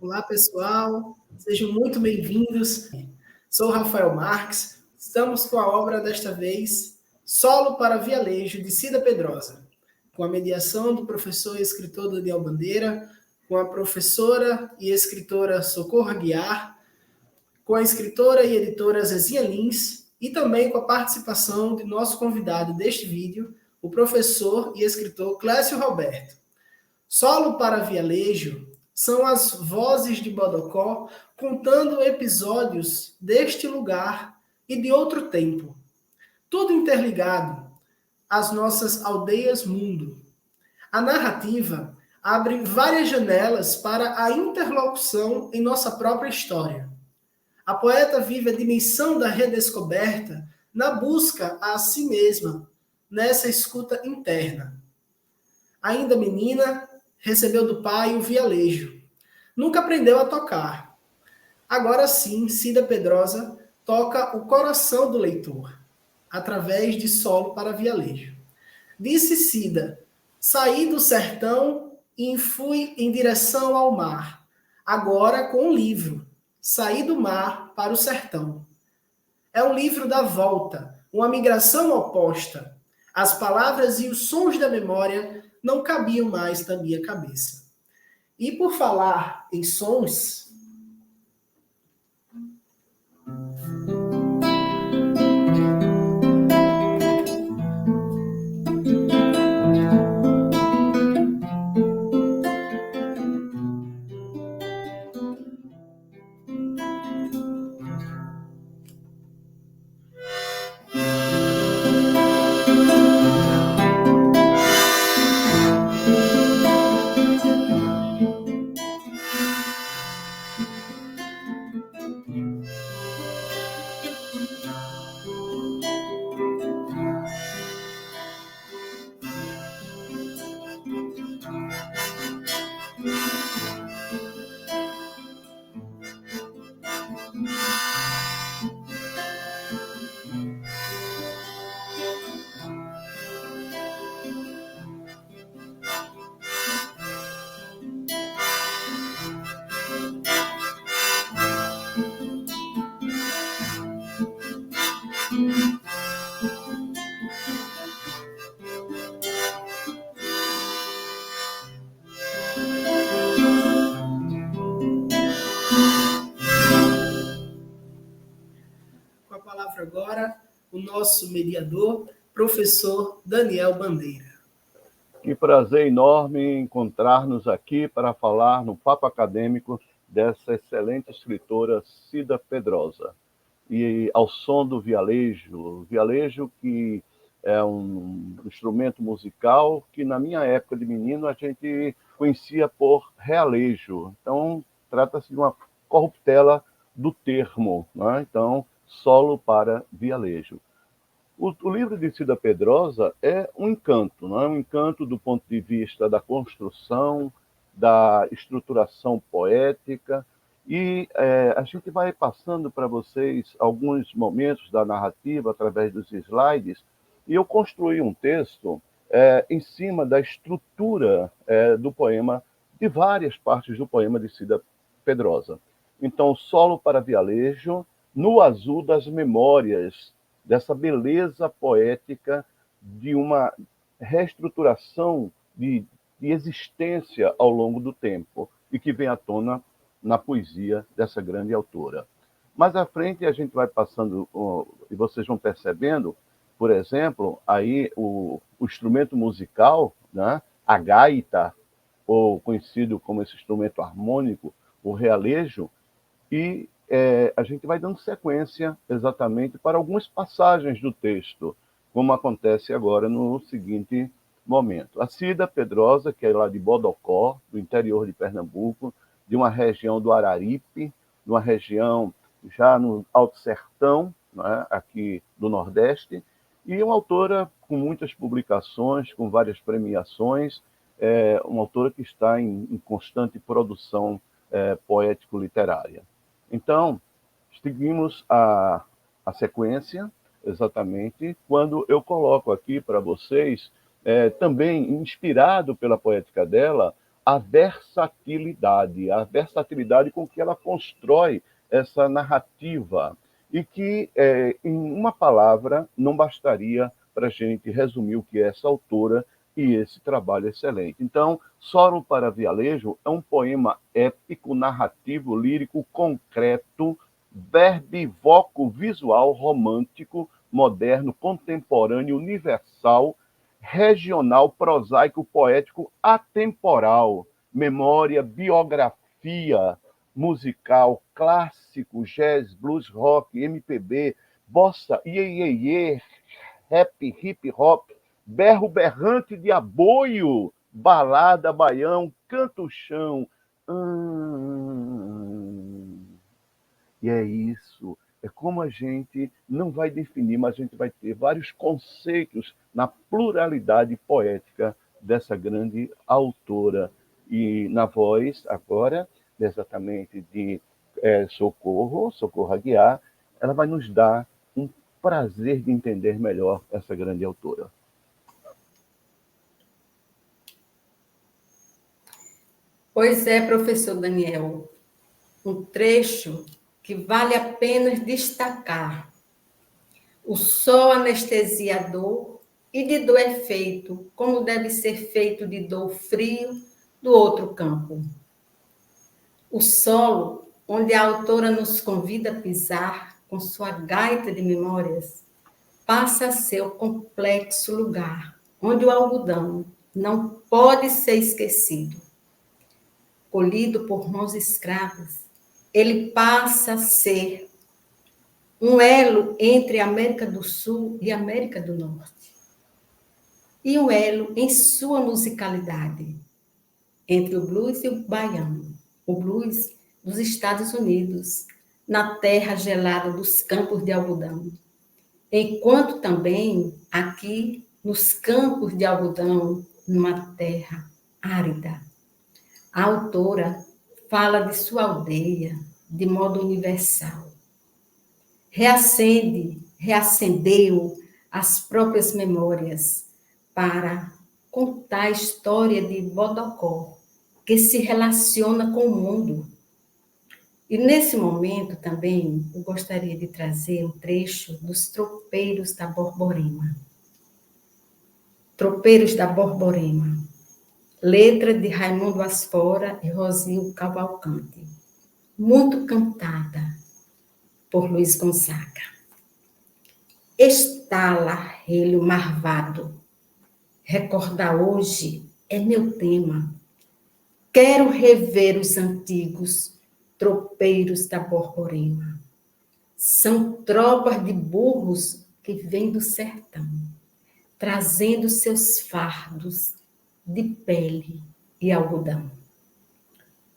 Olá, pessoal. Sejam muito bem-vindos. Sou Rafael Marques. Estamos com a obra desta vez, Solo para Vialejo, de Cida Pedrosa, com a mediação do professor e escritor Daniel Bandeira, com a professora e escritora Socorro Aguiar, com a escritora e editora Zezinha Lins e também com a participação de nosso convidado deste vídeo, o professor e escritor Clécio Roberto. Solo para Vialejo são as vozes de Bodocó contando episódios deste lugar e de outro tempo. Tudo interligado às nossas aldeias mundo. A narrativa abre várias janelas para a interlocução em nossa própria história. A poeta vive a dimensão da redescoberta na busca a si mesma, nessa escuta interna. Ainda menina, recebeu do pai o vialejo. Nunca aprendeu a tocar. Agora sim, Cida Pedrosa toca o coração do leitor, através de Solo para Vialejo. Disse Cida, saí do sertão e fui em direção ao mar, agora com um livro, saí do mar para o sertão. É um livro da volta, uma migração oposta. As palavras e os sons da memória não cabiam mais na minha cabeça. E por falar em sons, com a palavra agora, o nosso mediador, professor Daniel Bandeira. Que prazer enorme encontrar-nos aqui para falar no Papo Acadêmico dessa excelente escritora Cida Pedrosa. E ao som do vialejo que é um instrumento musical que na minha época de menino a gente conhecia por realejo. Então trata-se de uma corruptela do termo, né? Então, solo para vialejo. O livro de Cida Pedrosa é um encanto, não é? Um encanto do ponto de vista da construção, da estruturação poética, e a gente vai passando para vocês alguns momentos da narrativa através dos slides, e eu construí um texto em cima da estrutura do poema, de várias partes do poema de Cida Pedrosa. Então, Solo para Vialejo, no azul das memórias, dessa beleza poética de uma reestruturação de existência ao longo do tempo e que vem à tona na poesia dessa grande autora. Mais à frente a gente vai passando e vocês vão percebendo, por exemplo, aí o instrumento musical, né? A gaita, ou conhecido como esse instrumento harmônico, o realejo, e a gente vai dando sequência exatamente para algumas passagens do texto, como acontece agora no seguinte momento. A Cida Pedrosa, que é lá de Bodocó, do interior de Pernambuco, de uma região do Araripe, de uma região já no Alto Sertão, né, aqui do Nordeste, e uma autora com muitas publicações, com várias premiações, uma autora que está em constante produção poético-literária. Então, seguimos a sequência, exatamente, quando eu coloco aqui para vocês, também inspirado pela poética dela, a versatilidade com que ela constrói essa narrativa, e que, em uma palavra, não bastaria para a gente resumir o que é essa autora e esse trabalho excelente. Então, Solo para Vialejo é um poema épico, narrativo, lírico, concreto, verbivoco, visual, romântico, moderno, contemporâneo, universal, regional, prosaico, poético, atemporal, memória, biografia, musical, clássico, jazz, blues, rock, MPB, bossa, iê, rap, hip hop, berro berrante de aboio, balada, baião, canto-chão. E é isso. É como a gente não vai definir, mas a gente vai ter vários conceitos na pluralidade poética dessa grande autora. E na voz, agora, exatamente de Socorro Aguiar, ela vai nos dar um prazer de entender melhor essa grande autora. Pois é, professor Daniel, um trecho que vale a pena destacar. O sol anestesia a dor, e de dor é feito, como deve ser feito de dor frio do outro campo. O solo, onde a autora nos convida a pisar com sua gaita de memórias, passa a ser o complexo lugar onde o algodão não pode ser esquecido. Colhido por mãos escravas, ele passa a ser um elo entre a América do Sul e a América do Norte. E um elo em sua musicalidade, entre o blues e o baião. O blues dos Estados Unidos, na terra gelada dos campos de algodão. Enquanto também aqui, nos campos de algodão, numa terra árida. A autora fala de sua aldeia de modo universal. Reacendeu as próprias memórias para contar a história de Bodocó, que se relaciona com o mundo. E nesse momento também eu gostaria de trazer um trecho dos Tropeiros da Borborema. Tropeiros da Borborema. Letra de Raimundo Asfora e Rosil Cavalcante. Muito cantada por Luiz Gonzaga. Estala relho marvado. Recordar hoje é meu tema. Quero rever os antigos tropeiros da Borborema. São tropas de burros que vêm do sertão, trazendo seus fardos de pele e algodão.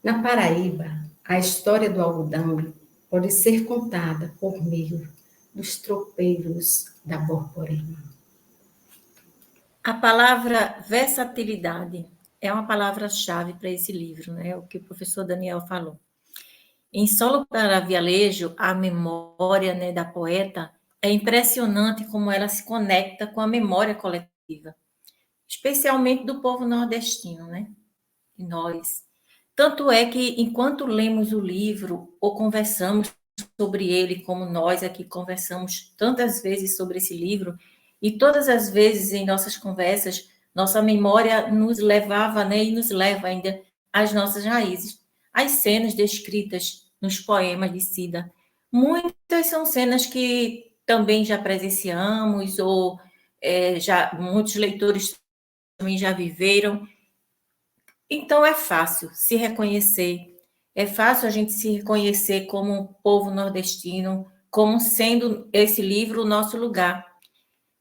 Na Paraíba, a história do algodão pode ser contada por meio dos tropeiros da Borborema. A palavra versatilidade é uma palavra-chave para esse livro, né? O que o professor Daniel falou. Em Solo para Vialejo, a memória, né, da poeta é impressionante como ela se conecta com a memória coletiva, especialmente do povo nordestino, né? E nós. Tanto é que, enquanto lemos o livro ou conversamos sobre ele, como nós aqui conversamos tantas vezes sobre esse livro, e todas as vezes em nossas conversas, nossa memória nos levava, né, e nos leva ainda às nossas raízes. As cenas descritas nos poemas de Cida, muitas são cenas que também já presenciamos, ou já muitos leitores também já viveram. Então é fácil se reconhecer, é fácil a gente se reconhecer como um povo nordestino, como sendo esse livro o nosso lugar.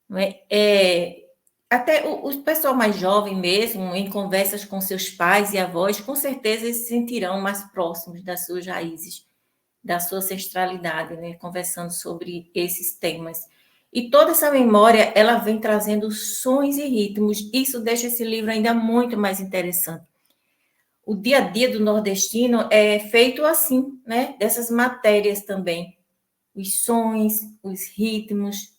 Não é? Até o pessoal mais jovem mesmo, em conversas com seus pais e avós, com certeza eles se sentirão mais próximos das suas raízes, da sua ancestralidade, né? Conversando sobre esses temas. E toda essa memória, ela vem trazendo sons e ritmos. Isso deixa esse livro ainda muito mais interessante. O dia a dia do nordestino é feito assim, né? Dessas matérias também. Os sons, os ritmos,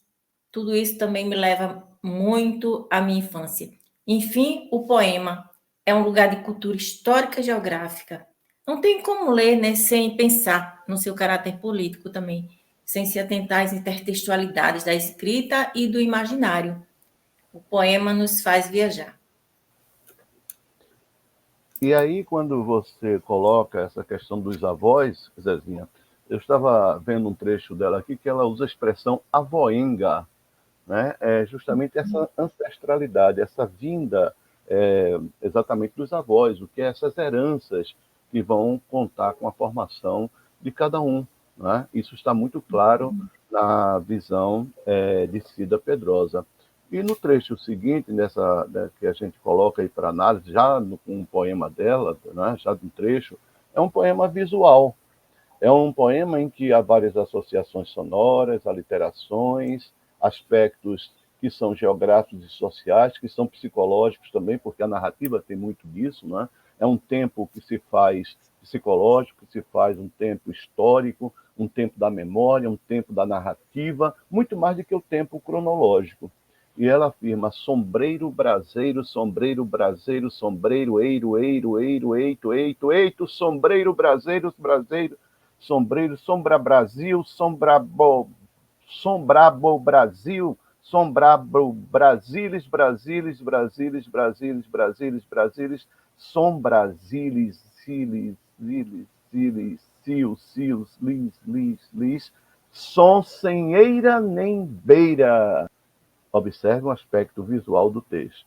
tudo isso também me leva muito à minha infância. Enfim, o poema é um lugar de cultura histórica e geográfica. Não tem como ler, né, sem pensar no seu caráter político também, sem se atentar às intertextualidades da escrita e do imaginário. O poema nos faz viajar. E aí, quando você coloca essa questão dos avós, Zezinha, eu estava vendo um trecho dela aqui que ela usa a expressão avoenga, né? É justamente essa ancestralidade, essa vinda exatamente dos avós, o que é essas heranças que vão contar com a formação de cada um, né? Isso está muito claro na visão de Cida Pedrosa. E no trecho seguinte, que a gente coloca aí para análise, já no um poema dela, né, já no trecho, é um poema visual. É um poema em que há várias associações sonoras, aliterações, aspectos que são geográficos e sociais, que são psicológicos também, porque a narrativa tem muito disso, né? É um tempo que se faz psicológico, que se faz um tempo histórico, um tempo da memória, um tempo da narrativa, muito mais do que o tempo cronológico. E ela afirma: sombreiro braseiro, sombreiro, eito, sombreiro braseiro, sombreiro, sombra Brasil, sombrabo Brasil, sombrabo Brasilis, som Brasilis, som sem eira nem beira. Observe um aspecto visual do texto,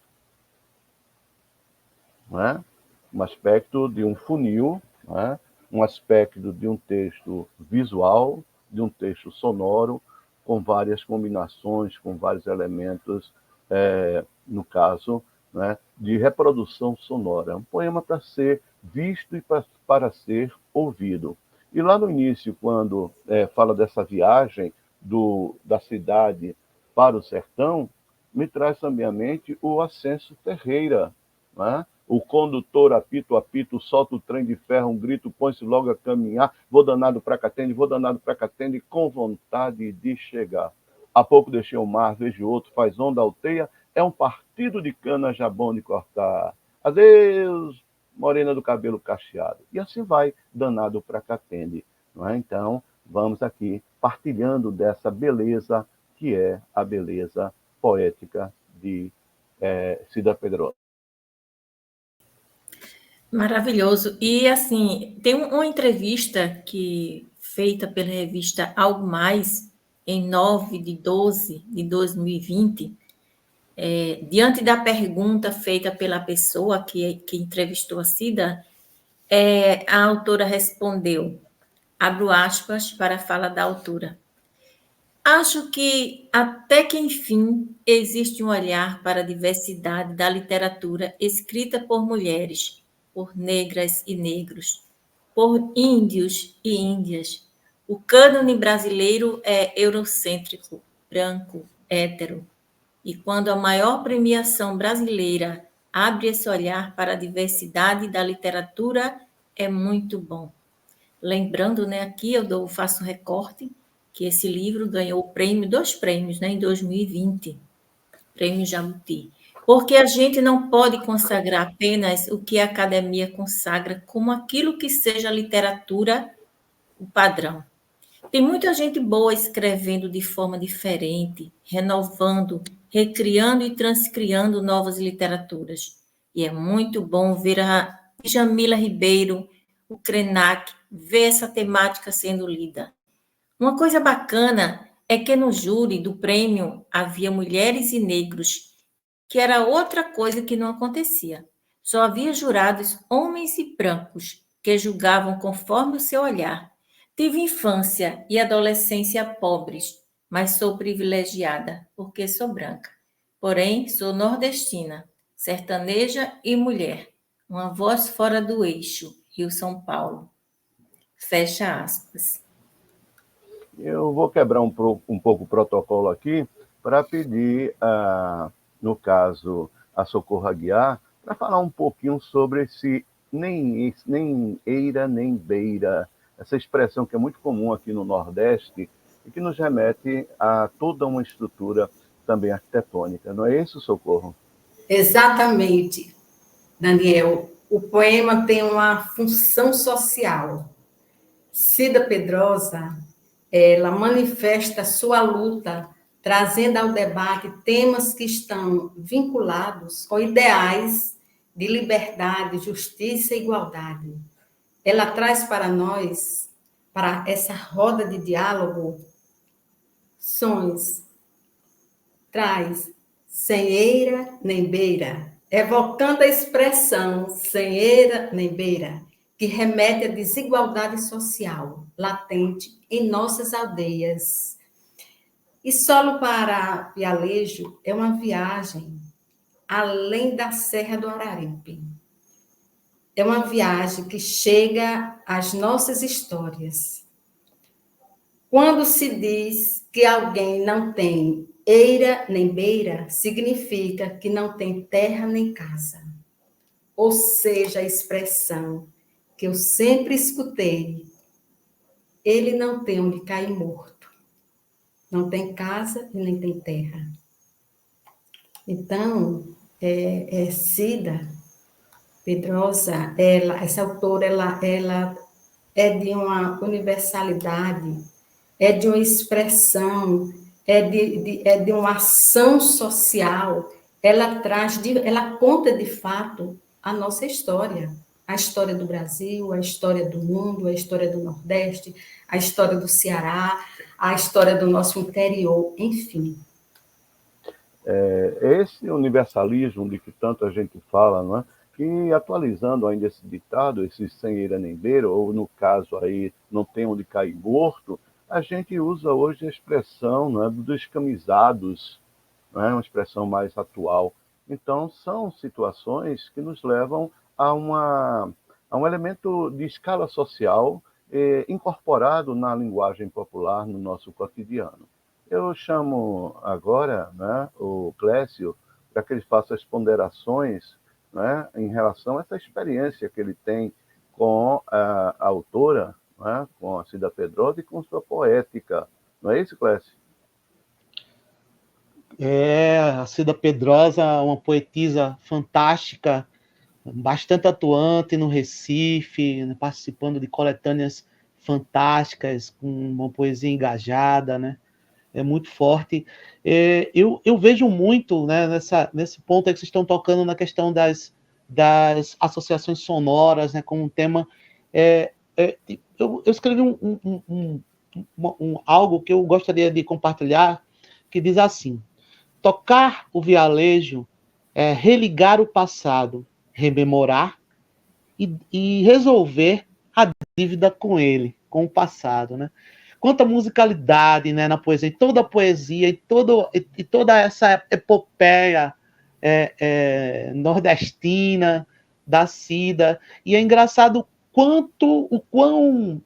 não é? Um aspecto de um funil, não é? Um aspecto de um texto visual, de um texto sonoro, com várias combinações, com vários elementos, no caso, né, de reprodução sonora. É um poema para ser visto e para ser ouvido. E lá no início, quando fala dessa viagem da cidade para o sertão, me traz também à mente o Ascenso Ferreira, né? O condutor apito, solta o trem de ferro, um grito, põe-se logo a caminhar, vou danado para Catende, com vontade de chegar. Há pouco deixei o mar, vejo outro, faz onda, alteia, é um partido de cana já bom de cortar. Adeus, morena do cabelo cacheado. E assim vai, danado para Catende. Não é? Então, vamos aqui partilhando dessa beleza que é a beleza poética de Cida Pedrosa. Maravilhoso. E, assim, tem uma entrevista feita pela revista Algo Mais, em 9/12/2020, diante da pergunta feita pela pessoa que entrevistou a Cida, a autora respondeu, abro aspas para a fala da autora: acho que, até que enfim, existe um olhar para a diversidade da literatura escrita por mulheres, por negras e negros, por índios e índias. O cânone brasileiro é eurocêntrico, branco, hétero. E quando a maior premiação brasileira abre esse olhar para a diversidade da literatura, é muito bom. Lembrando, né, aqui faço um recorte, que esse livro ganhou dois prêmios, né, em 2020, Prêmio Jabuti. Porque a gente não pode consagrar apenas o que a academia consagra como aquilo que seja literatura, o padrão. Tem muita gente boa escrevendo de forma diferente, renovando, recriando e transcriando novas literaturas. E é muito bom ver a Jamila Ribeiro, o Krenak, ver essa temática sendo lida. Uma coisa bacana é que no júri do prêmio havia mulheres e negros, que era outra coisa que não acontecia. Só havia jurados homens e brancos, que julgavam conforme o seu olhar. Tive infância e adolescência pobres, mas sou privilegiada, porque sou branca. Porém, sou nordestina, sertaneja e mulher. Uma voz fora do eixo, Rio-São Paulo. Fecha aspas. Eu vou quebrar um pouco o protocolo aqui para pedir, no caso, a Socorro Aguiar, para falar um pouquinho sobre esse nem eira nem beira, essa expressão que é muito comum aqui no Nordeste e que nos remete a toda uma estrutura também arquitetônica. Não é isso, Socorro? Exatamente. Daniel, o poema tem uma função social. Cida Pedrosa, ela manifesta sua luta, trazendo ao debate temas que estão vinculados com ideais de liberdade, justiça e igualdade. Ela traz para nós, para essa roda de diálogo, sons, traz sem eira nem beira, evocando a expressão sem eira nem beira, que remete à desigualdade social latente em nossas aldeias. E Solo para Vialejo é uma viagem além da Serra do Araripe. É uma viagem que chega às nossas histórias. Quando se diz que alguém não tem eira nem beira, significa que não tem terra nem casa. Ou seja, a expressão que eu sempre escutei, ele não tem onde cair morto. Não tem casa e nem tem terra. Então, Cida Pedrosa, essa autora, ela é de uma universalidade, é de uma expressão, é de uma ação social. Ela conta de fato a nossa história, a história do Brasil, a história do mundo, a história do Nordeste, a história do Ceará, a história do nosso interior, enfim. Esse universalismo de que tanto a gente fala, não é? E atualizando ainda esse ditado, esse sem eira nem beira, ou no caso aí, não tem onde cair morto, a gente usa hoje a expressão, não é, dos descamisados, não é, uma expressão mais atual. Então, são situações que nos levam a um elemento de escala social incorporado na linguagem popular no nosso cotidiano. Eu chamo agora, né, o Clécio para que ele faça as ponderações, né, em relação a essa experiência que ele tem com a autora, né, com a Cida Pedrosa e com sua poética. Não é isso, Clécio? A Cida Pedrosa, uma poetisa fantástica, bastante atuante no Recife, né, participando de coletâneas fantásticas, com uma poesia engajada, né? É muito forte. Eu vejo muito, né, nesse ponto aí que vocês estão tocando na questão das associações sonoras, né, como um tema. Eu escrevi algo que eu gostaria de compartilhar, que diz assim: tocar o vialejo é religar o passado, rememorar e resolver a dívida com ele, com o passado, né? Quanta musicalidade, né, na poesia, e toda a poesia, e toda essa epopeia nordestina da Cida. E é engraçado o quão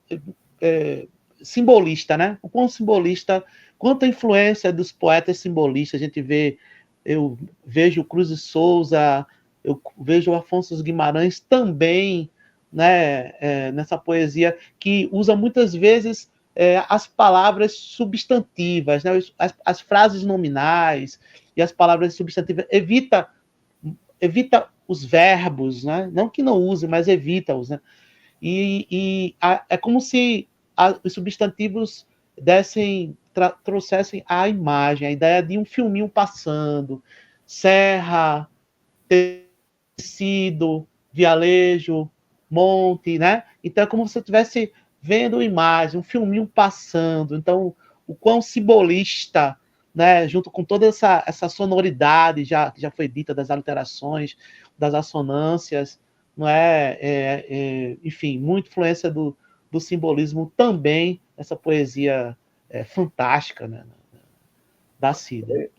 simbolista, né? O quão simbolista, quanta influência dos poetas simbolistas. A gente vê, eu vejo Cruz de Souza, eu vejo Afonso Guimarães também, né, nessa poesia, que usa muitas vezes as palavras substantivas, né, as frases nominais e as palavras substantivas, evita os verbos, né, não que não use, mas evita-os, né, é como se os substantivos trouxessem a imagem, a ideia de um filminho passando, serra, tecido, vialejo, monte, né? Então é como se você estivesse vendo imagem, um filminho passando. Então, o quão simbolista, né? Junto com toda essa sonoridade que já foi dita das alterações, das assonâncias, não é? Enfim, muita influência do simbolismo também, essa poesia fantástica, né? Da Cida.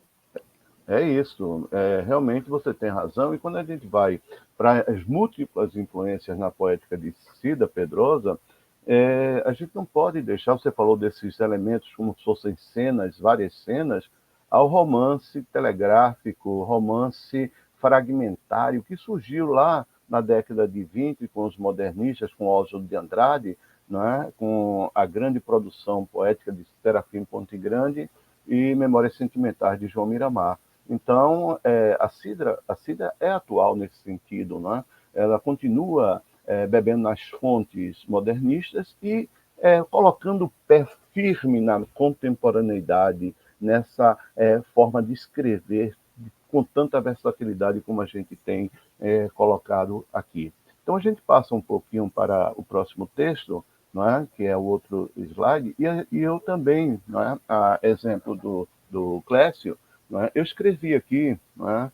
É isso, realmente você tem razão, e quando a gente vai para as múltiplas influências na poética de Cida Pedrosa, a gente não pode deixar, você falou desses elementos como se fossem cenas, várias cenas, ao romance telegráfico, romance fragmentário, que surgiu lá na década de 20 com os modernistas, com Oswald de Andrade, né, com a grande produção poética de Serafim Ponte Grande e Memórias Sentimentais de João Miramar. Então, a Cida é atual nesse sentido, né? Ela continua bebendo nas fontes modernistas e colocando o pé firme na contemporaneidade, nessa forma de escrever com tanta versatilidade como a gente tem colocado aqui. Então, a gente passa um pouquinho para o próximo texto, não é? Que é o outro slide, e eu também, não é? A exemplo do Clécio, não é? Eu escrevi aqui, não é?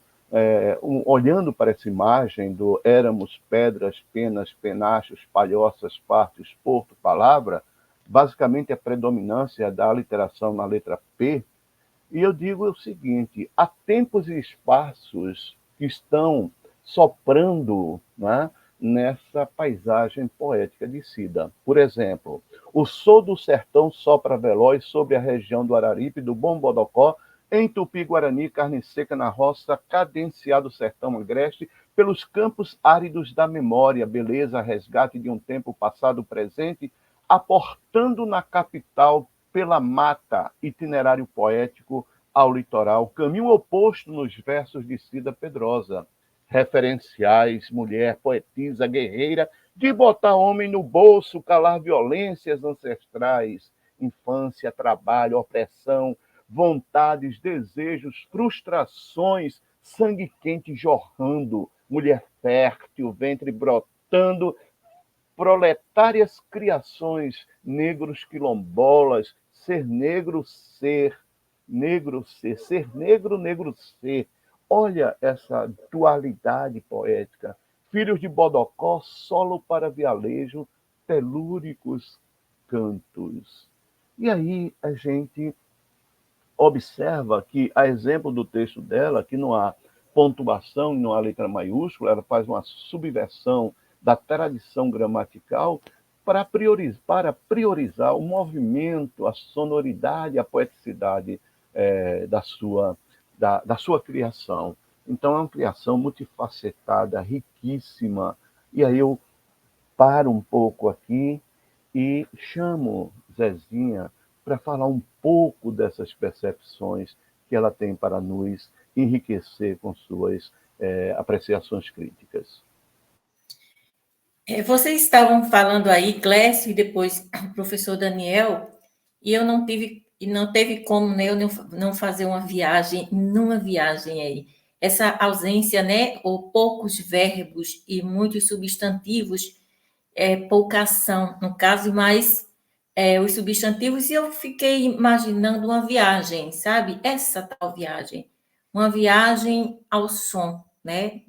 Olhando para essa imagem do éramos pedras, penas, penachos, palhoças, partos, porto, palavra, basicamente a predominância da aliteração na letra P, e eu digo o seguinte: há tempos e espaços que estão soprando, né, nessa paisagem poética de Cida. Por exemplo, o sol do sertão sopra veloz sobre a região do Araripe, do Bom Bodocó, em Tupi-Guarani, carne seca na roça, cadenciado sertão agreste, pelos campos áridos da memória, beleza, resgate de um tempo passado presente, aportando na capital pela mata, itinerário poético ao litoral, caminho oposto nos versos de Cida Pedrosa. Referenciais, mulher, poetisa, guerreira, de botar homem no bolso, calar violências ancestrais, infância, trabalho, opressão, vontades, desejos, frustrações, sangue quente jorrando, mulher fértil, ventre brotando, proletárias criações, negros quilombolas, ser negro, ser negro, negro ser. Olha essa dualidade poética. Filhos de Bodocó, solo para vialejo, telúricos cantos. E aí a gente observa que, a exemplo do texto dela, que não há pontuação e não há letra maiúscula, ela faz uma subversão da tradição gramatical para priorizar o movimento, a sonoridade, a poeticidade da sua criação. Então, é uma criação multifacetada, riquíssima. E aí eu paro um pouco aqui e chamo Zezinha para falar um pouco dessas percepções que ela tem para nos enriquecer com suas apreciações críticas. Vocês estavam falando aí, Clécio, e depois o professor Daniel, e eu não teve como, né, eu não fazer numa viagem aí. Essa ausência, né, ou poucos verbos e muitos substantivos, pouca ação, no caso, mas os substantivos, e eu fiquei imaginando uma viagem, sabe? Essa tal viagem. Uma viagem ao som, né?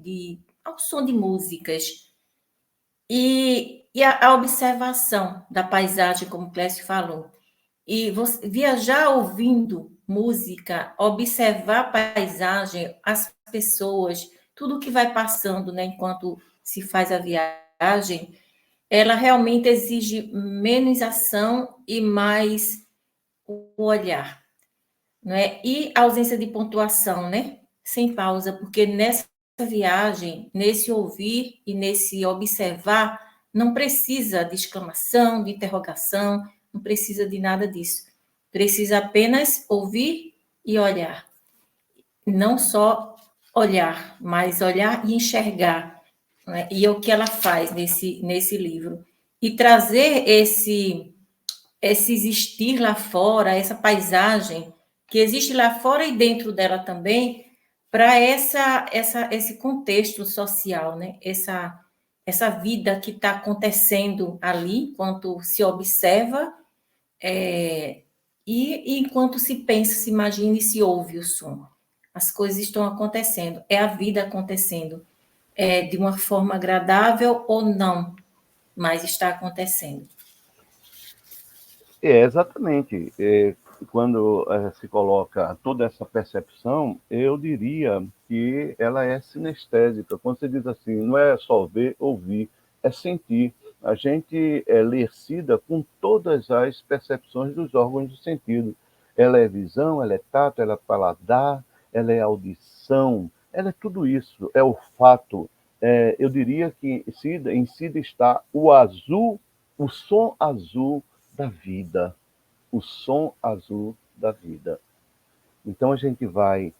Ao som de músicas. E a observação da paisagem, como o Clécio falou. E viajar ouvindo música, observar a paisagem, as pessoas, tudo que vai passando, né, enquanto se faz a viagem, ela realmente exige menos ação e mais o olhar, não é? E a ausência de pontuação, né? Sem pausa, porque nessa viagem, nesse ouvir e nesse observar, não precisa de exclamação, de interrogação, não precisa de nada disso. Precisa apenas ouvir e olhar. Não só olhar, mas olhar e enxergar. Né? E é o que ela faz nesse livro. E trazer esse existir lá fora, essa paisagem que existe lá fora e dentro dela também, para esse contexto social, né? Essa vida que está acontecendo ali, enquanto se observa, e enquanto se pensa, se imagina e se ouve o som. As coisas estão acontecendo, é a vida acontecendo, de uma forma agradável ou não, mas está acontecendo. Exatamente. Quando se coloca toda essa percepção, eu diria que ela é sinestésica. Quando você diz assim, não é só ver, ouvir, é sentir. A gente lê Cida com todas as percepções dos órgãos do sentido. Ela é visão, ela é tato, ela é paladar, ela é audição, ela é tudo isso, é olfato. Eu diria que em Cida está o azul, o som azul da vida, o som azul da vida. Então a gente vai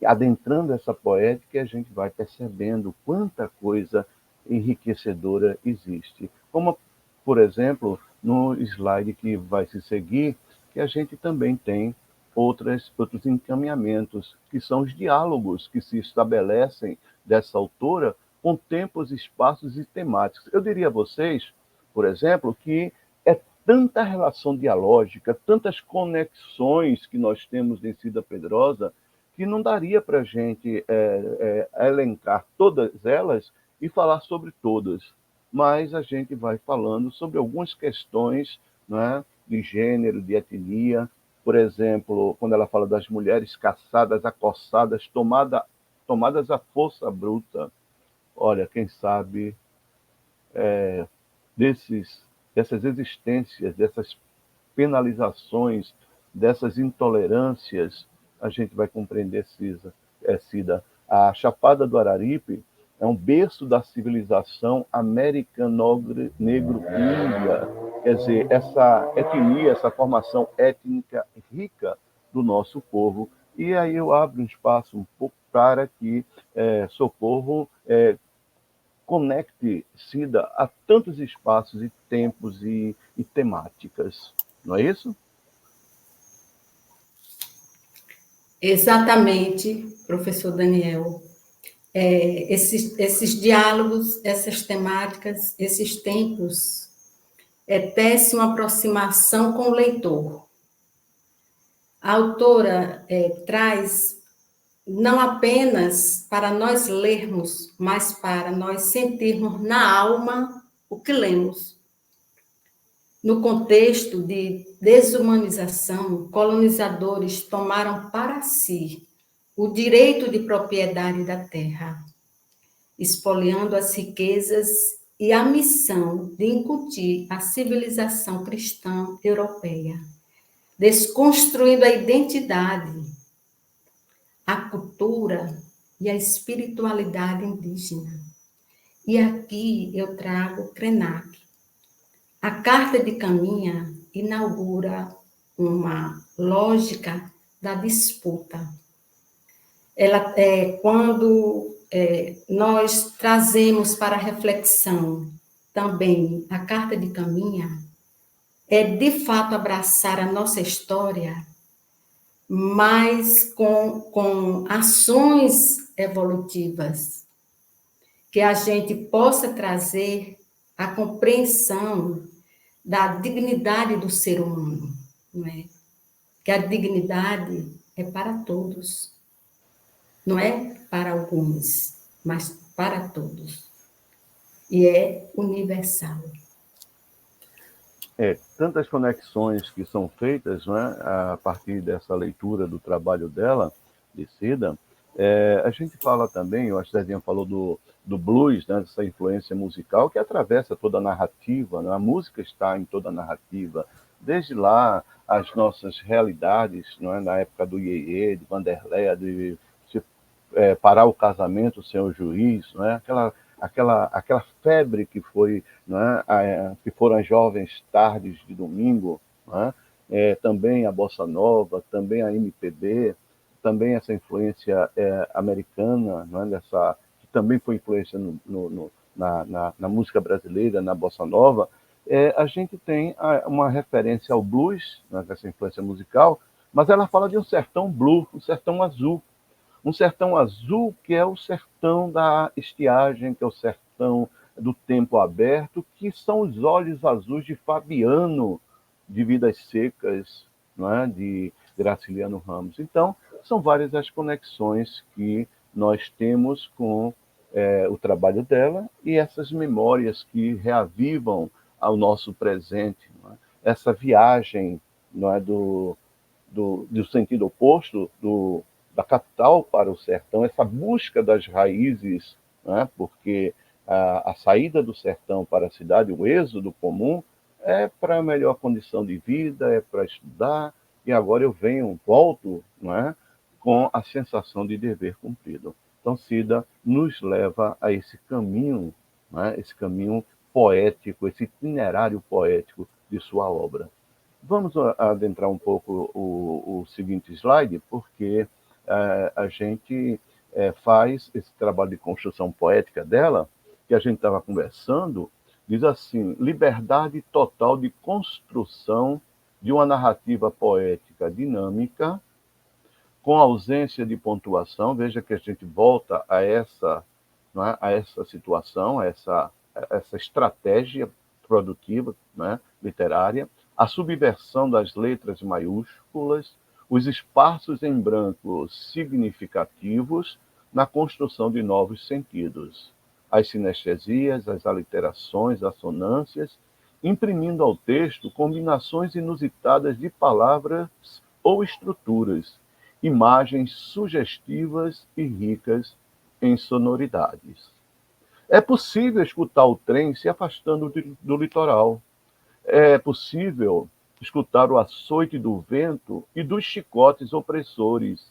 adentrando essa poética, a gente vai percebendo quanta coisa enriquecedora existe. Como, por exemplo, no slide que vai se seguir, que a gente também tem outros encaminhamentos, que são os diálogos que se estabelecem dessa autora com tempos, espaços e temáticos. Eu diria a vocês, por exemplo, que é tanta relação dialógica, tantas conexões que nós temos em Cida Pedrosa, que não daria para a gente elencar todas elas e falar sobre todas, mas a gente vai falando sobre algumas questões, né, de gênero, de etnia. Por exemplo, quando ela fala das mulheres caçadas, acossadas, tomadas à força bruta. Olha, quem sabe dessas existências, dessas penalizações, dessas intolerâncias, a gente vai compreender, Cida. A Chapada do Araripe é um berço da civilização americano-negro-índia. Quer dizer, essa etnia, essa formação étnica rica do nosso povo. E aí eu abro um espaço um pouco para que Socorro conecte Cida a tantos espaços e tempos e temáticas. Não é isso? Exatamente, professor Daniel. Esses diálogos, essas temáticas, esses tempos, tece uma aproximação com o leitor. A autora traz não apenas para nós lermos, mas para nós sentirmos na alma o que lemos. No contexto de desumanização, colonizadores tomaram para si o direito de propriedade da terra, expoliando as riquezas e a missão de incutir a civilização cristã europeia, desconstruindo a identidade, a cultura e a espiritualidade indígena. E aqui eu trago Krenak. A Carta de Caminha inaugura uma lógica da disputa. Ela quando nós trazemos para a reflexão também a Carta de Caminha, de fato abraçar a nossa história, mas com ações evolutivas, que a gente possa trazer a compreensão da dignidade do ser humano, não é? Que a dignidade é para todos, não é para alguns, mas para todos, e é universal. Tantas conexões que são feitas, não é, a partir dessa leitura do trabalho dela, de Cida. A gente fala também, eu acho que a Zezinha falou do blues, né, dessa influência musical que atravessa toda a narrativa, né? A música está em toda a narrativa, desde lá as nossas realidades, não é, na época do Iê, de Vanderléia, de parar o casamento sem o juiz, não é? Aquela febre que foi, não é? Que foram as jovens tardes de domingo, não é? Também a bossa nova, também a MPB, também essa influência americana, não é? Que também foi influência na música brasileira, na bossa nova. A gente tem uma referência ao blues, né, dessa influência musical, mas ela fala de um sertão blue, um sertão azul. Um sertão azul que é o sertão da estiagem, que é o sertão do tempo aberto, que são os olhos azuis de Fabiano, de Vidas Secas, não é? De Graciliano Ramos. Então, são várias as conexões que nós temos com o trabalho dela e essas memórias que reavivam ao nosso presente. Não é? Essa viagem, não é, do sentido oposto, da capital para o sertão, essa busca das raízes, né? Porque a saída do sertão para a cidade, o êxodo comum, é para a melhor condição de vida, é para estudar, e agora eu volto, não é? Com a sensação de dever cumprido. Então, Cida nos leva a esse caminho, não é? Esse caminho poético, esse itinerário poético de sua obra. Vamos adentrar um pouco o seguinte slide, porque a gente faz esse trabalho de construção poética dela, que a gente estava conversando, diz assim: liberdade total de construção de uma narrativa poética dinâmica, com ausência de pontuação. Veja que a gente volta a essa, não é, a essa situação, a essa estratégia produtiva, né, literária, a subversão das letras maiúsculas, os espaços em branco significativos na construção de novos sentidos, as sinestesias, as aliterações, assonâncias, imprimindo ao texto combinações inusitadas de palavras ou estruturas, imagens sugestivas e ricas em sonoridades. É possível escutar o trem se afastando do litoral. É possível escutar o açoite do vento e dos chicotes opressores.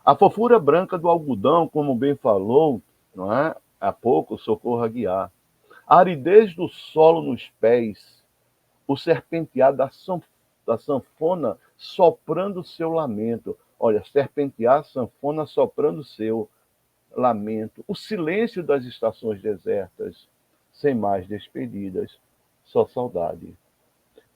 A fofura branca do algodão, como bem falou, não é? Há pouco, Socorro Aguiar. A aridez do solo nos pés, o serpentear da sanfona soprando seu lamento. Olha, serpentear, sanfona soprando seu lamento. O silêncio das estações desertas, sem mais despedidas, só saudade.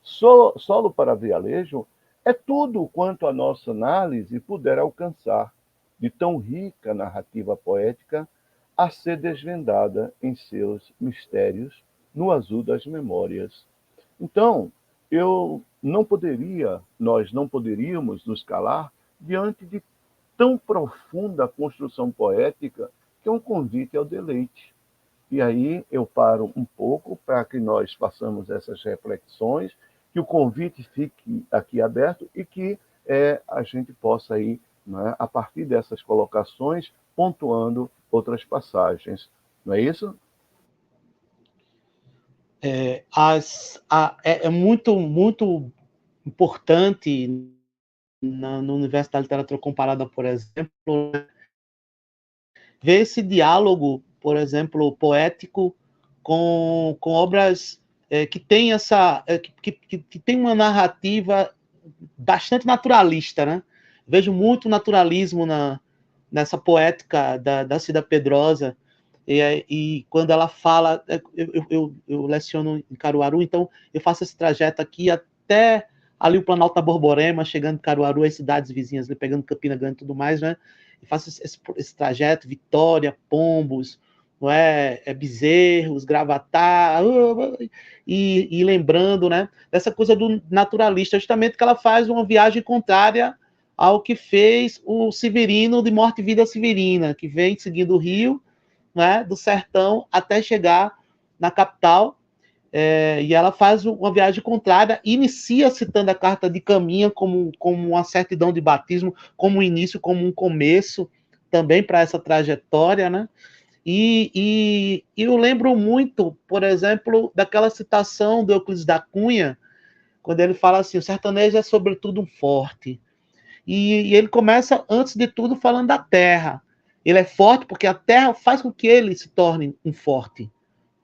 Solo para Vialejo é tudo quanto a nossa análise puder alcançar, de tão rica narrativa poética a ser desvendada em seus mistérios no azul das memórias. Então, nós não poderíamos nos calar diante de tão profunda construção poética, que é um convite ao deleite. E aí eu paro um pouco para que nós façamos essas reflexões, que o convite fique aqui aberto e que a gente possa ir, não é, a partir dessas colocações, pontuando outras passagens. Não é isso? É muito importante no universo da literatura comparada, por exemplo, ver esse diálogo, por exemplo, poético com obras que tem que tem uma narrativa bastante naturalista, né? Vejo muito naturalismo nessa poética da Cida Pedrosa, e quando ela fala, eu leciono em Caruaru, então eu faço esse trajeto aqui até ali o Planalto da Borborema, chegando em Caruaru, as cidades vizinhas, ali, pegando Campina Grande e tudo mais, né? E faço esse trajeto, Vitória, Pombos, não é? Bezerros, Gravatá, e lembrando, né, dessa coisa do naturalista, justamente que ela faz uma viagem contrária ao que fez o Severino de Morte e Vida Severina, que vem seguindo o rio, né, do sertão até chegar na capital, e ela faz uma viagem contrária, inicia citando a carta de Caminha como uma certidão de batismo, como um início, como um começo também para essa trajetória, né? E eu lembro muito, por exemplo, daquela citação do Euclides da Cunha, quando ele fala assim: o sertanejo é sobretudo um forte. E ele começa, antes de tudo, falando da terra. Ele é forte porque a terra faz com que ele se torne um forte,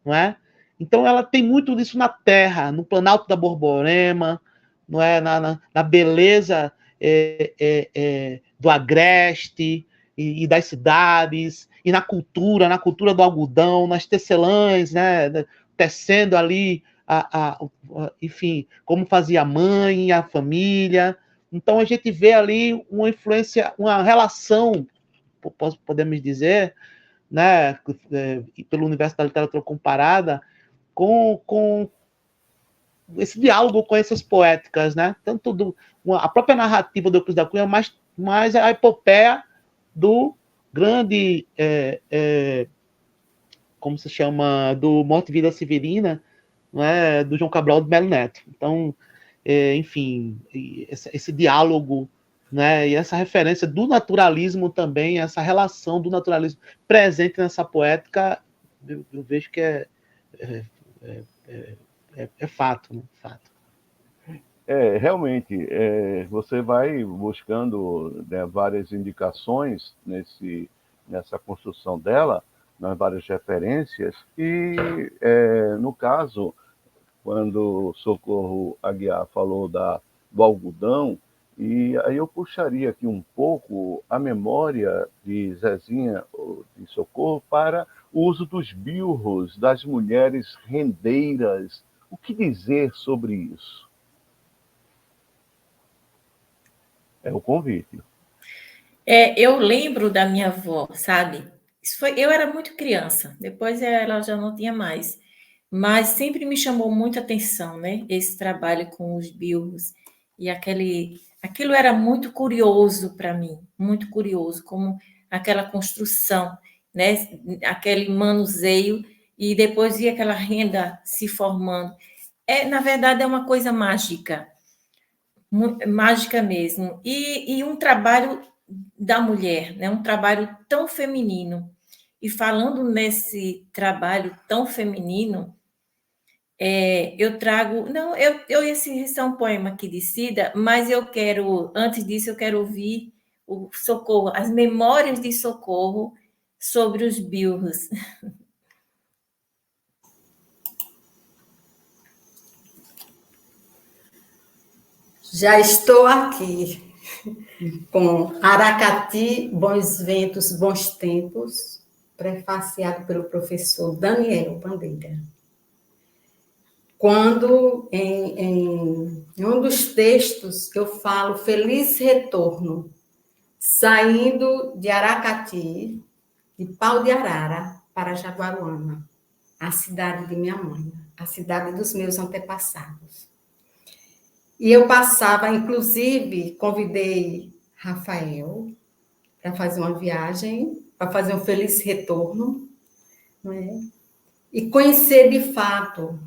não é? Então ela tem muito disso na terra, no Planalto da Borborema, não é? Na beleza do agreste e das cidades, e na cultura do algodão, nas tecelãs, né? Tecendo ali, enfim, como fazia a mãe, a família. Então a gente vê ali uma influência, uma relação, podemos dizer, né, pelo universo da literatura comparada, com esse diálogo com essas poéticas, né? Tanto a própria narrativa do Euclides da Cunha, mais a epopeia do grande, como se chama, do Morte e Vida Severina, né, do João Cabral de Melo Neto. Então, enfim, esse diálogo, né, e essa referência do naturalismo também, essa relação do naturalismo presente nessa poética, eu vejo que é fato, né? Fato. Realmente, você vai buscando, né, várias indicações nessa construção dela, nas várias referências, e, no caso, quando Socorro Aguiar falou do algodão, E aí eu puxaria aqui um pouco a memória de Zezinha de Socorro para o uso dos bilros das mulheres rendeiras. O que dizer sobre isso? É o convite. Eu lembro da minha avó, sabe? Eu era muito criança, depois ela já não tinha mais. Mas sempre me chamou muita atenção, né? Esse trabalho com os bilros. E aquilo era muito curioso para mim, muito curioso, como aquela construção, né? Aquele manuseio, e depois ia aquela renda se formando. Na verdade, é uma coisa mágica, mágica mesmo. E um trabalho da mulher, né? Um trabalho tão feminino. E falando nesse trabalho tão feminino, eu trago. Não, esse é um poema aqui de Cida, mas antes disso, eu quero ouvir o Socorro, as memórias de Socorro sobre os bilros. Já estou aqui com Aracati, Bons Ventos, Bons Tempos, prefaciado pelo professor Daniel Bandeira. Quando, em um dos textos, eu falo feliz retorno, saindo de Aracati, de Pau de Arara, para Jaguaruana, a cidade de minha mãe, a cidade dos meus antepassados. E eu passava, inclusive, convidei Rafael para fazer uma viagem, para fazer um feliz retorno, não é? E conhecer de fato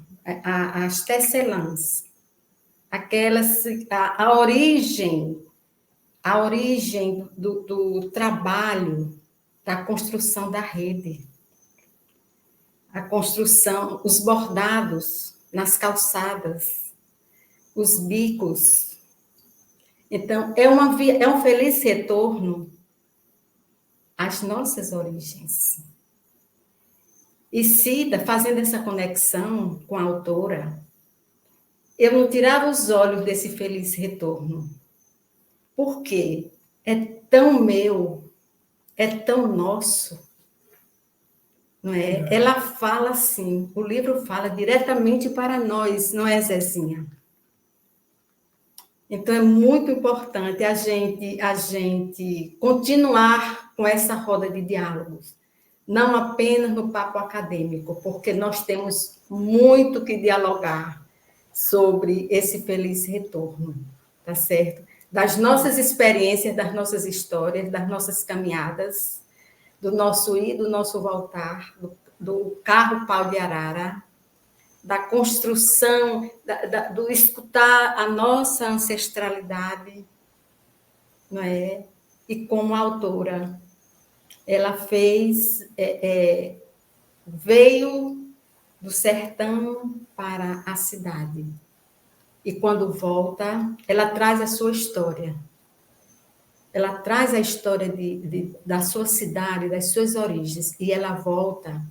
as tecelãs, a origem do trabalho, da construção da rede, a construção, os bordados nas calçadas, os bicos. Então, é um feliz retorno às nossas origens. E Cida, fazendo essa conexão com a autora, eu não tirava os olhos desse feliz retorno. Por quê? É tão meu, é tão nosso. Não é? Ela fala assim, o livro fala diretamente para nós, não é, Zezinha? Então, é muito importante a gente continuar com essa roda de diálogos, não apenas no papo acadêmico, porque nós temos muito que dialogar sobre esse feliz retorno, tá certo? Das nossas experiências, das nossas histórias, das nossas caminhadas, do nosso ir, do nosso voltar, do carro Pau de Arara, da construção, do escutar a nossa ancestralidade, não é? E como autora, ela veio do sertão para a cidade. E quando volta, ela traz a sua história. Ela traz a história da sua cidade, das suas origens, e ela volta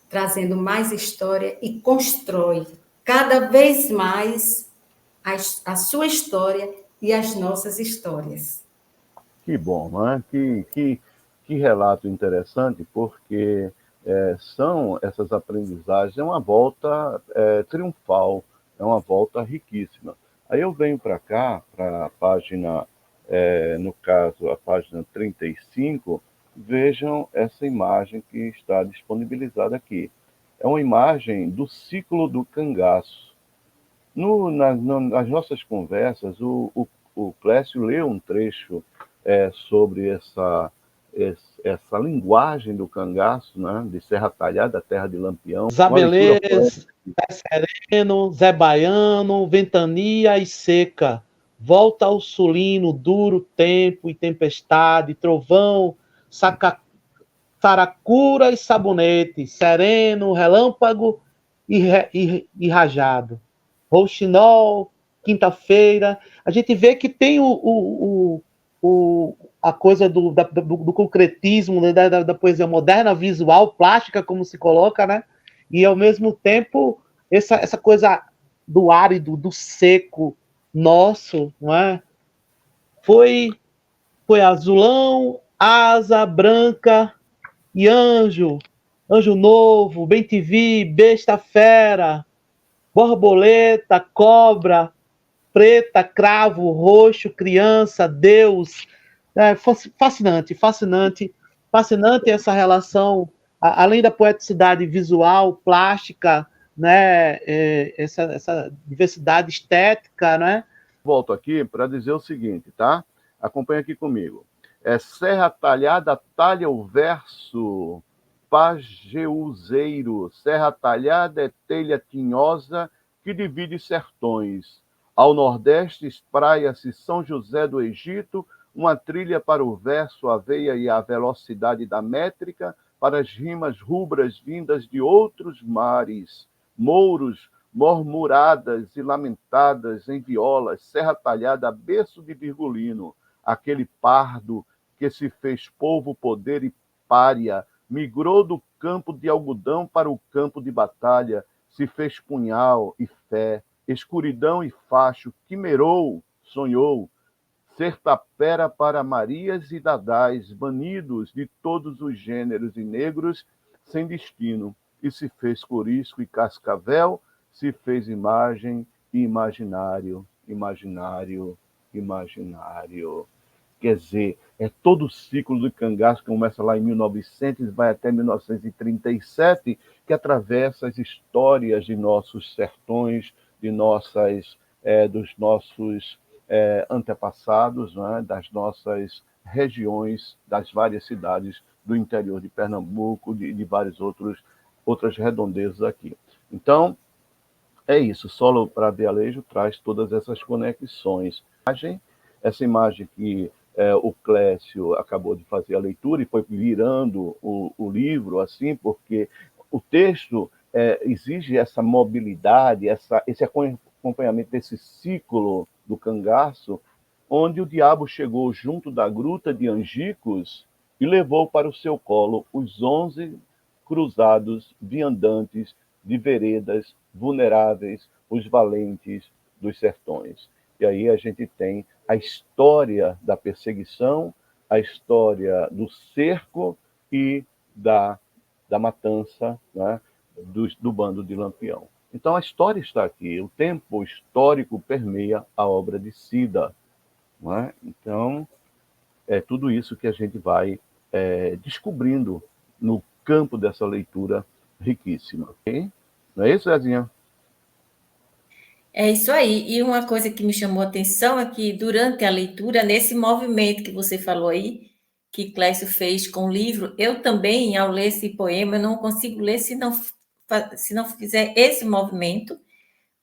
trazendo mais história e constrói cada vez mais a sua história e as nossas histórias. Que bom, né? Que relato interessante, porque são essas aprendizagens, é uma volta triunfal, é uma volta riquíssima. Aí eu venho para cá, para a página, no caso, a página 35, vejam essa imagem que está disponibilizada aqui. É uma imagem do ciclo do cangaço. Nas nossas conversas, o Clécio leu um trecho sobre essa linguagem do cangaço, né, de Serra Talhada, terra de Lampião. Zabelês, Zé Sereno, Zé Baiano, Ventania e Seca. Volta ao sulino, duro tempo e tempestade, trovão, saracura e sabonete, sereno, relâmpago e rajado. Rouxinol, quinta-feira. A gente vê que tem a coisa do concretismo, né, da poesia moderna, visual, plástica, como se coloca, né? E, ao mesmo tempo, essa coisa do árido, do seco, nosso, não é? Foi azulão, asa, branca e anjo. Anjo novo, bem te vi, besta fera, borboleta, cobra, preta, cravo, roxo, criança, Deus. É fascinante, fascinante, fascinante essa relação, além da poeticidade visual, plástica, né, essa diversidade estética, né? Volto aqui para dizer o seguinte, tá? Acompanha aqui comigo. Serra Talhada talha o verso, pageuzeiro. Serra Talhada é telha tinhosa que divide sertões. Ao nordeste espraia-se São José do Egito, uma trilha para o verso, a veia e a velocidade da métrica, para as rimas rubras vindas de outros mares. Mouros, murmuradas e lamentadas em violas, Serra Talhada, berço de Virgulino, aquele pardo que se fez polvo, poder e pária, migrou do campo de algodão para o campo de batalha, se fez punhal e fé, escuridão e facho, quimerou, sonhou, ser tapera para Marias e Dadás, banidos de todos os gêneros e negros, sem destino, e se fez corisco e cascavel, se fez imagem e imaginário, imaginário, imaginário. Quer dizer, é todo o ciclo do cangaço que começa lá em 1900 e vai até 1937, que atravessa as histórias de nossos sertões, de dos nossos antepassados, né, das nossas regiões, das várias cidades do interior de Pernambuco, de várias outras redondezas aqui. Então, é isso. Solo para Vialejo traz todas essas conexões. Essa imagem que o Clécio acabou de fazer a leitura e foi virando o livro, assim, porque o texto exige essa mobilidade, esse acompanhamento desse ciclo do cangaço, onde o diabo chegou junto da gruta de Angicos e levou para o seu colo os 11 cruzados viandantes de veredas vulneráveis, os valentes dos sertões. E aí a gente tem a história da perseguição, a história do cerco e da matança, né, do bando de Lampião. Então a história está aqui, o tempo histórico permeia a obra de Cida. Não é? Então, é tudo isso que a gente vai descobrindo no campo dessa leitura riquíssima. Okay? Não é isso, Zezinha? É isso aí. E uma coisa que me chamou a atenção é que durante a leitura, nesse movimento que você falou aí, que Clécio fez com o livro, eu também, ao ler esse poema, eu não consigo ler se não fizer esse movimento,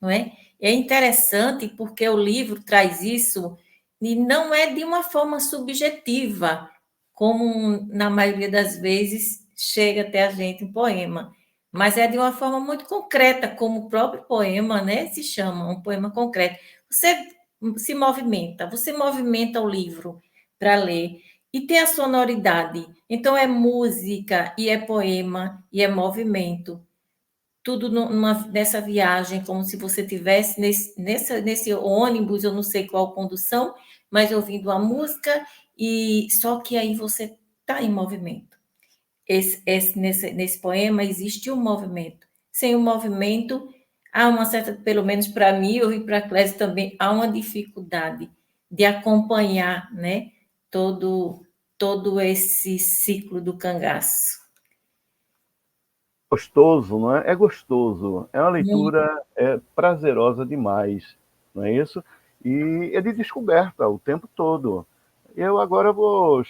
não é? É interessante porque o livro traz isso e não é de uma forma subjetiva, como na maioria das vezes chega até a gente um poema, mas é de uma forma muito concreta, como o próprio poema, né, se chama, um poema concreto. Você movimenta o livro para ler, e tem a sonoridade, então é música, e é poema, e é movimento, tudo nessa viagem, como se você tivesse nesse ônibus, eu não sei qual condução, mas ouvindo a música, e só que aí você está em movimento. Nesse poema existe um movimento. Sem o movimento, há uma certa, pelo menos para mim, eu e para a Clésia também, há uma dificuldade de acompanhar, né, todo esse ciclo do cangaço. Gostoso, não é? É gostoso. É uma leitura prazerosa demais, não é isso? E é de descoberta o tempo todo. Eu agora vou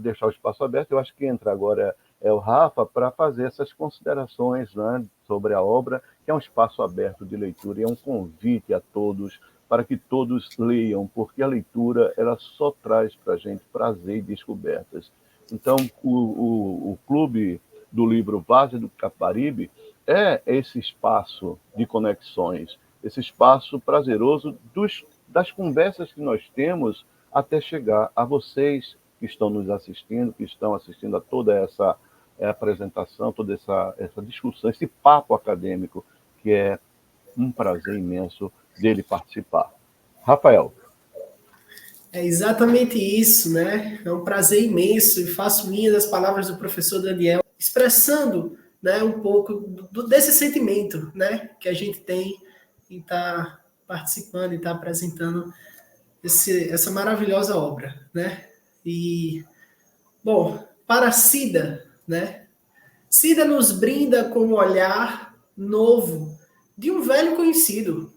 deixar o espaço aberto. Eu acho que entra agora o Rafa para fazer essas considerações, né, sobre a obra, que é um espaço aberto de leitura e é um convite a todos para que todos leiam, porque a leitura ela só traz para a gente prazer e descobertas. Então, o Clube do Livro Várzea do Capibaribe é esse espaço de conexões, esse espaço prazeroso das conversas que nós temos até chegar a vocês que estão nos assistindo, que estão assistindo a toda essa apresentação, toda essa discussão, esse papo acadêmico, que é um prazer imenso dele participar. Rafael. É exatamente isso, né? É um prazer imenso e faço minhas as palavras do professor Daniel, expressando, né, um pouco desse sentimento, né, que a gente tem em estar participando e estar apresentando essa maravilhosa obra, né? E, bom, para Cida, né? Cida nos brinda com um olhar novo de um velho conhecido.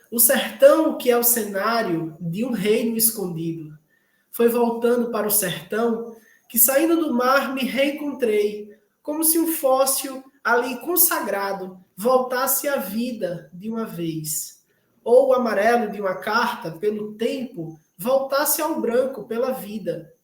O sertão, que é o cenário de um reino escondido. Foi voltando para o sertão que, saindo do mar, me reencontrei, como se um fóssil ali consagrado voltasse à vida de uma vez. Ou o amarelo de uma carta, pelo tempo, voltasse ao branco pela vida.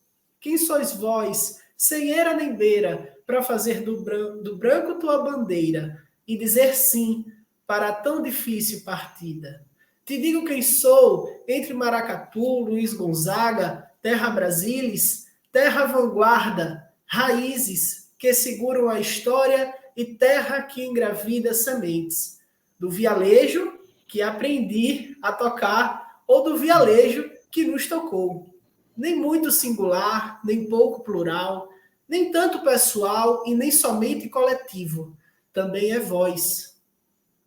Quem sois vós, sem eira nem beira, para fazer do branco tua bandeira e dizer sim para tão difícil partida? Te digo quem sou, entre Maracatu, Luiz Gonzaga, Terra Brasilis, Terra Vanguarda, raízes que seguram a história e terra que engravida sementes. Do vialejo que aprendi a tocar ou do vialejo que nos tocou. Nem muito singular, nem pouco plural, nem tanto pessoal e nem somente coletivo. Também é voz,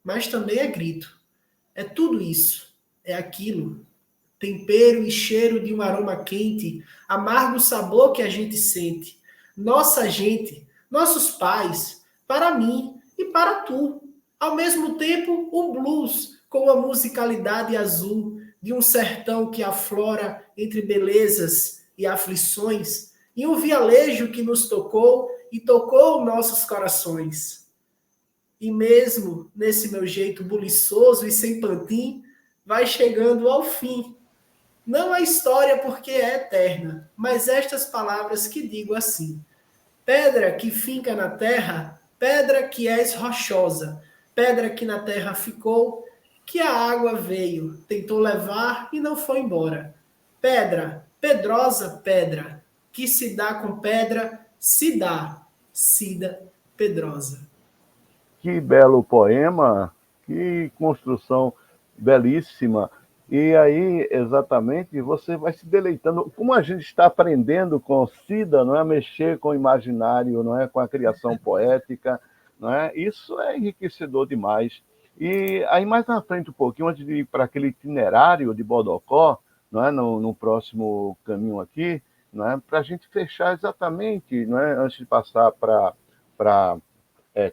mas também é grito. É tudo isso, é aquilo. Tempero e cheiro de um aroma quente, amargo sabor que a gente sente. Nossa gente, nossos pais, para mim e para tu. Ao mesmo tempo, o blues, com a musicalidade azul de um sertão que aflora entre belezas e aflições, e um vialejo que nos tocou e tocou nossos corações. E mesmo nesse meu jeito buliçoso e sem pantim, vai chegando ao fim. Não a história porque é eterna, mas estas palavras que digo assim: pedra que finca na terra, pedra que és rochosa, pedra que na terra ficou, que a água veio, tentou levar e não foi embora. Pedra, pedrosa pedra, que se dá com pedra, se dá, Cida Pedrosa. Que belo poema, que construção belíssima. E aí, exatamente, você vai se deleitando. Como a gente está aprendendo com Cida, não é? Mexer com o imaginário, não é? Com a criação poética, não é? Isso é enriquecedor demais. E aí, mais na frente um pouquinho, antes de ir para aquele itinerário de Bodocó, não é? No próximo caminho aqui, não é? Para a gente fechar exatamente, não é? Antes de passar para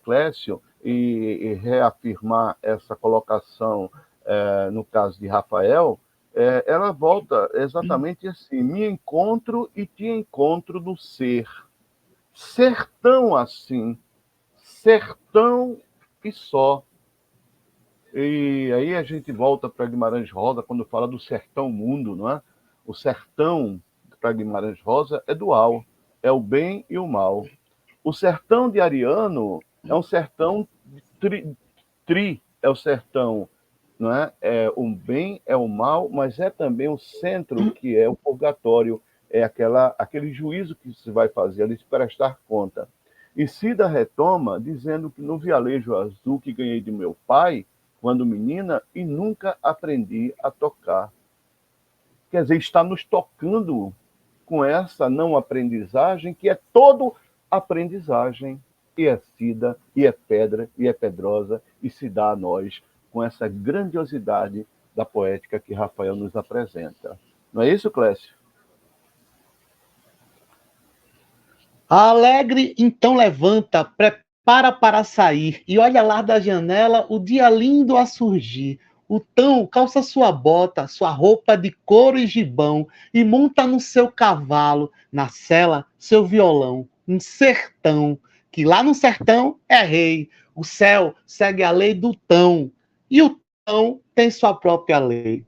Clécio, e reafirmar essa colocação no caso de Rafael, ela volta exatamente assim: me encontro e te encontro no ser. Sertão assim, sertão e só. E aí a gente volta para Guimarães Rosa quando fala do sertão mundo, não é? O sertão para Guimarães Rosa é dual, é o bem e o mal. O sertão de Ariano é um sertão é o sertão, não é? É o bem, é o mal, mas é também o centro, que é o purgatório, é aquele juízo que se vai fazer ali, se prestar conta. E Cida retoma dizendo que no vialejo azul que ganhei de meu pai, quando menina, e nunca aprendi a tocar. Quer dizer, está nos tocando com essa não aprendizagem, que é todo aprendizagem, e é Cida, e é pedra, e é pedrosa, e se dá a nós com essa grandiosidade da poética que Rafael nos apresenta. Não é isso, Clécio? Alegre, então levanta, prepara para sair, e olha lá da janela o dia lindo a surgir. O tão calça sua bota, sua roupa de couro e gibão, e monta no seu cavalo, na sela, seu violão. Um sertão, que lá no sertão é rei. O céu segue a lei do tão, e o tão tem sua própria lei.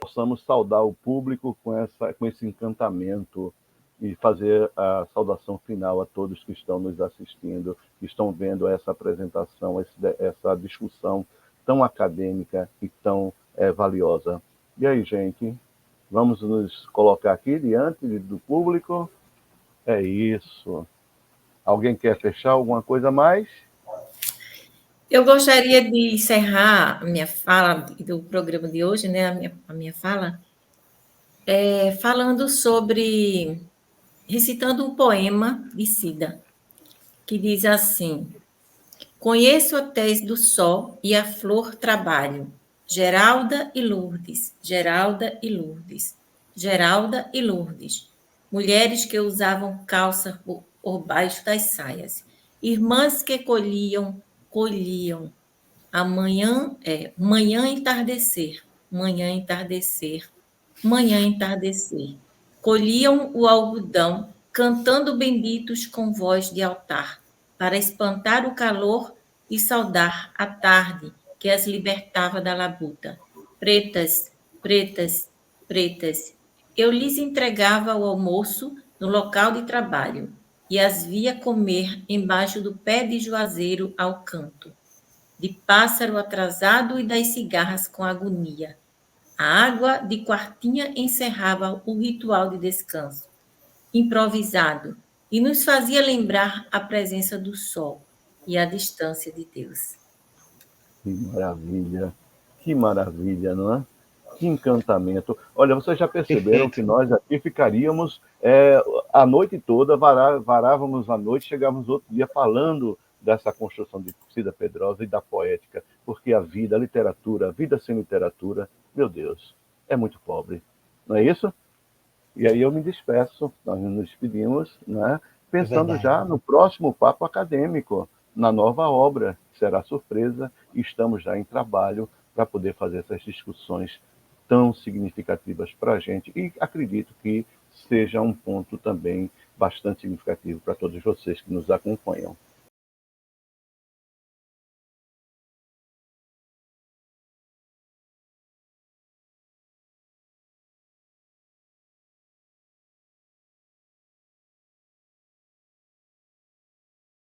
Possamos saudar o público com esse encantamento e fazer a saudação final a todos que estão nos assistindo, que estão vendo essa apresentação, essa discussão tão acadêmica e tão valiosa. E aí, gente, vamos nos colocar aqui diante do público? É isso. Alguém quer fechar alguma coisa a mais? Eu gostaria de encerrar a minha fala do programa de hoje, né, a minha fala, falando sobre, recitando um poema de Cida, que diz assim: conheço a tez do sol e a flor trabalho, Geralda e Lourdes, Geralda e Lourdes, Geralda e Lourdes, mulheres que usavam calça por baixo das saias, irmãs que colhiam, amanhã manhã entardecer, manhã entardecer, manhã entardecer. Colhiam o algodão, cantando benditos com voz de altar, para espantar o calor e saudar a tarde que as libertava da labuta. Pretas, pretas, pretas, eu lhes entregava o almoço no local de trabalho e as via comer embaixo do pé de juazeiro ao canto, de pássaro atrasado e das cigarras com agonia. A água de quartinha encerrava o ritual de descanso, improvisado, e nos fazia lembrar a presença do sol e a distância de Deus. Que maravilha, não é? Que encantamento. Olha, vocês já perceberam que nós aqui ficaríamos a noite toda, varávamos a noite, chegávamos outro dia falando dessa construção de Cida Pedrosa e da poética, porque a vida, a literatura, a vida sem literatura, meu Deus, é muito pobre. Não é isso? E aí eu me despeço, nós nos despedimos, né, pensando já no próximo papo acadêmico, na nova obra, que será surpresa, e estamos já em trabalho para poder fazer essas discussões tão significativas para a gente, e acredito que seja um ponto também bastante significativo para todos vocês que nos acompanham.